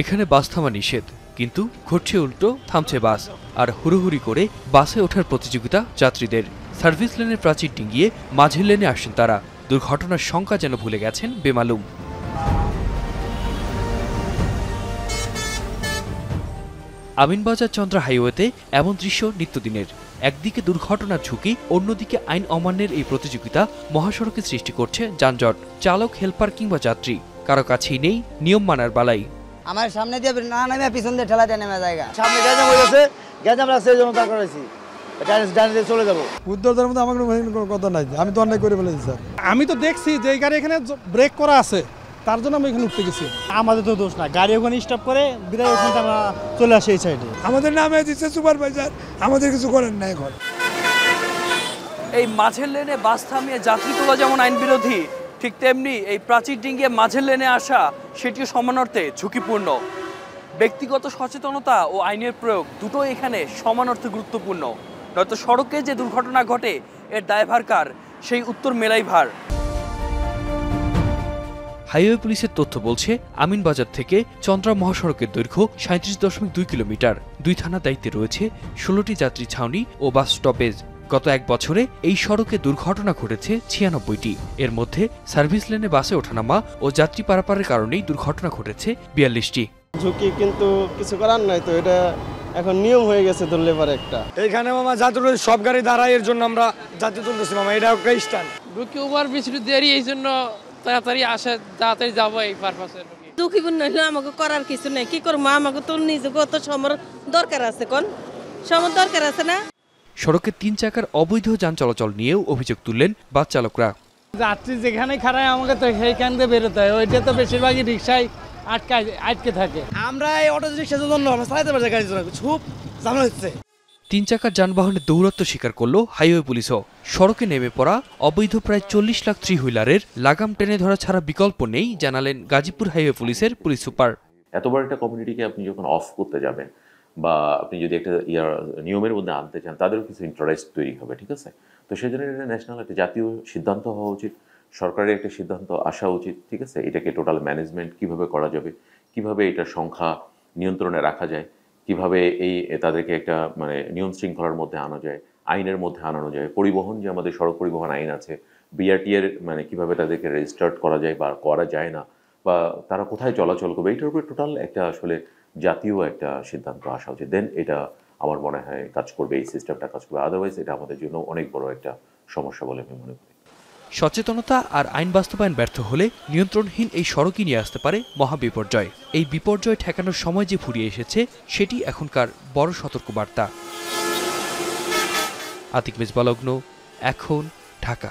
এখানে বাস থামা নিষেধ, কিন্তু ঘটছে উল্টো, থামছে বাস আর হুড়োহুড়ি করে বাসে ওঠার প্রতিযোগিতা যাত্রীদের। সার্ভিস লেনের প্রাচীর ডিঙ্গিয়ে মাঝের লেনে আসেন তারা। দুর্ঘটনার শঙ্কা যেন ভুলে গেছেন বেমালুম। আমিনবাজার চন্দ্রা হাইওয়েতে এমন দৃশ্য নিত্যদিনের। একদিকে দুর্ঘটনার ঝুঁকি, অন্যদিকে আইন অমান্যের এই প্রতিযোগিতা মহাসড়কে সৃষ্টি করছে যানজট। চালক, হেলপার কিংবা যাত্রী কারো কাছেই নেই নিয়ম মানার বালাই। আমার সামনে দিয়ে না নেমে পিছন দিয়ে ঠেলা দিয়ে নেমে জায়গা। সামনে গ্যাজাম হয়ে গেছে, গ্যাজাম রাখছে এই জন্য তার করেছি ডানে চলে যাবো। উদ্ধারদের মধ্যে আমার কোনো কথা নাই, আমি তো অন্যায় করে ফেলেছি স্যার। আমি তো দেখছি যে এই গাড়ি এখানে ব্রেক করা আছে, তার জন্য আমি এখানে উঠতে গেছি। আমাদের তো দোষ না, গাড়ি ওখানে স্টপ করে বিদায় ওখান থেকে আমরা চলে আসি এই সাইডে। আমাদের নামে দিচ্ছে সুপারভাইজার, আমাদের কিছু করেন না এখন। এই মাঝের লেনে বাস থামিয়ে যাত্রী তোলা যেমন আইন বিরোধী, ঠিক তেমনি এই প্রাচীর ডিঙ্গিয়ে মাঝের লেনে আসা সেটিও সমানার্থে ঝুঁকিপূর্ণ। ব্যক্তিগত সচেতনতা ও আইনের প্রয়োগ দুটো এখানে সমানার্থে গুরুত্বপূর্ণ। নয়তো সড়কে যে দুর্ঘটনা ঘটে এর দায়ভার কার, সেই উত্তর মেলাই ভার। হাইওয়ে পুলিশের তথ্য বলছে, আমিনবাজার থেকে চন্দ্রা মহাসড়কের দৈর্ঘ্য 37.2 কিলোমিটার। 2 থানা দায়িত্বে রয়েছে, 16টি যাত্রী ছাউনি ও বাস স্টপেজ। গত 1 বছরে এই সড়কে দুর্ঘটনা ঘটেছে 96টি। এর মধ্যে সার্ভিস লেনে বাসে ওঠানামা ও যাত্রী পারাপারের কারণেই দুর্ঘটনা ঘটেছে 42টি। ঝুঁকি কিন্তু কিছু করার নাই, তো এটা এখন নিয়ম হয়ে গেছে ধরলে পারে একটা। এখানে মামা যাত্রী সব গাড়ি দাঁড়ায়, এর জন্য আমরা যাত্রী তুলতেছি মামা, এটা একটা স্ট্যান্ড। ঢুকি ওভার বেশি দেরি, এই জন্য তাড়াতাড়ি আসে, তাড়াতাড়ি যাবো এই পারপাসে। দুঃখীপূর্ণ হলে আমাকে করার কিছু নেই, কি করবো? আমাকে তো নিজেকে অত সময় দরকার আছে, কোন সময় দরকার আছে না। সড়কে 3 চাকার অবৈধ যান চলাচল নিয়েও অভিযোগ তুললেন বাস চালকরা। যাত্রী যেখানে খারায় আমাকে তো সেইখান দিয়ে বেরোতে হয়, ওইটা তো বেশিরভাগই রিক্সায় আটকে থাকে। আমরা এই অটো রিক্সার জন্য আমরা চালাতে পারছি, গাড়ি চালাতে খুব ঝামেলা হচ্ছে। 3 চাকার যানবাহনের দৌরাত্ম্য স্বীকার করল হাইওয়ে পুলিশও। সড়কে নেমে পড়া অবৈধ প্রায় 40 লাখ থ্রি হুইলারের লাগাম টেনে ধরা ছাড়া বিকল্প নেই, জানালেন গাজীপুর হাইওয়ে পুলিশের পুলিশ সুপার। এত বড় একটা কমিউনিটিকে আপনি যখন অফ করতে যাবেন বা আপনি যদি একটা নিয়মের মধ্যে আনতে চান, তাদেরও কিছু ইন্টারেস্ট তৈরি হবে, ঠিক আছে? তো সেই জন্য এটা ন্যাশনাল একটা জাতীয় সিদ্ধান্ত হওয়া উচিত, সরকারের একটা সিদ্ধান্ত আসা উচিত, ঠিক আছে? এটাকে টোটাল ম্যানেজমেন্ট কিভাবে করা যাবে, কিভাবে এটার সংখ্যা নিয়ন্ত্রণে রাখা যায়, কিভাবে তাদেরকে একটা নিয়ম শৃঙ্খলার মধ্যে আনা যায়, আইনের মধ্যে আনানো যায়, পরিবহন যে আমাদের সড়ক পরিবহন আইন আছে, বিআরটি এর কিভাবে তাদেরকে রেজিস্টার্ড করা যায় বা করা যায় না, বা তারা কোথায় চলাচল করবে, এটার উপরে টোটাল একটা আসলে জাতীয় একটা সিদ্ধান্ত আসা উচিত। দেন এটা আমার মনে হয় কাজ করবে, এই সিস্টেমটা কাজ করবে। আদারওয়াইজ এটা আমাদের জন্য অনেক বড় একটা সমস্যা বলে আমি মনে করি। সচেতনতা আর আইন বাস্তবায়ন ব্যর্থ হলে নিয়ন্ত্রণহীন এই সড়কই নিয়ে আসতে পারে মহাবিপর্যয়। এই বিপর্যয় ঠেকানোর সময় যে ফুরিয়ে এসেছে, সেটি এখনকার বড় সতর্কবার্তা। আতিক মেজবালগ্ন, এখন, ঢাকা।